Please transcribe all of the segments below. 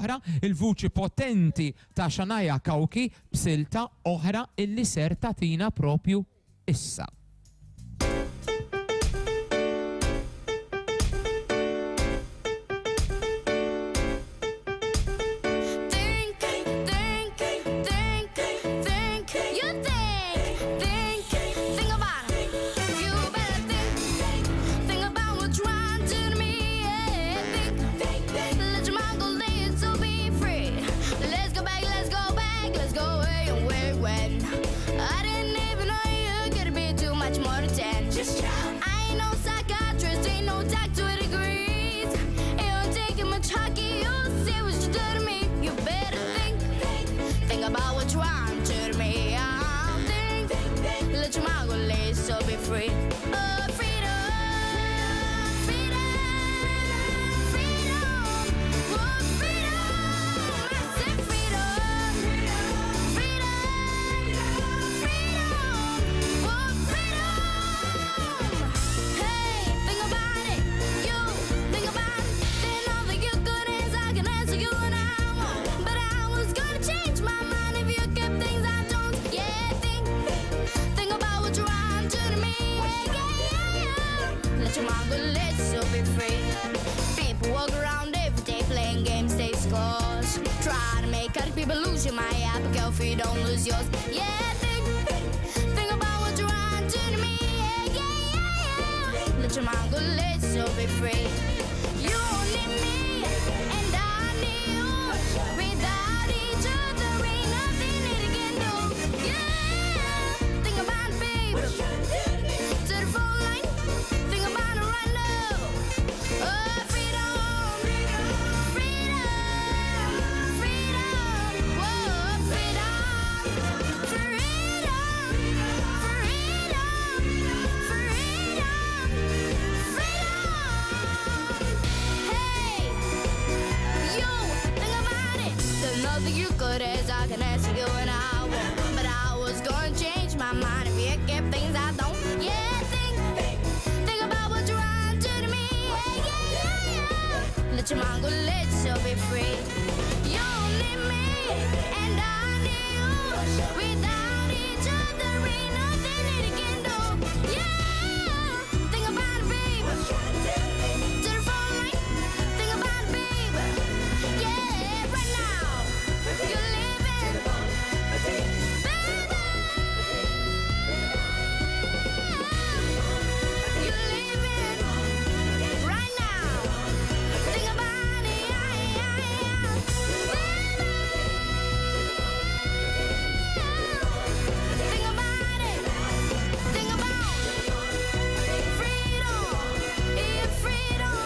oħra, il-vuċi potenti ta' Shania Kawki b'silta oħra illi ser tatina propju issa. Don't lose yours. Yeah, think about what you're on to me. Yeah. Let your mind go, let yourself be free. You need me, and I need you. Without each other, ain't nothing that we can do. Yeah, think about it, baby. To the phone line, think about it right now. Oh, freedom, freedom, freedom. Whoa, freedom. You could as I can ask you and I won't, but I was gonna change my mind if you kept things I don't. Yeah, think about what you're on to me. Yeah. Let your mind go, let yourself be free. You need me, and I need you. Without each other, ain't nothing that we can do. Yeah, think about it, baby. To the phone line, think about it, baby. Yeah, right now. You're living, baby. You're living right now. Think about it, baby. Think about it. Think about freedom. Your freedom.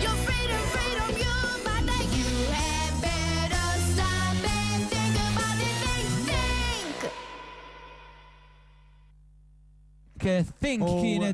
Your freedom, freedom, your body. You had better stop and think about it. Think. Think kienet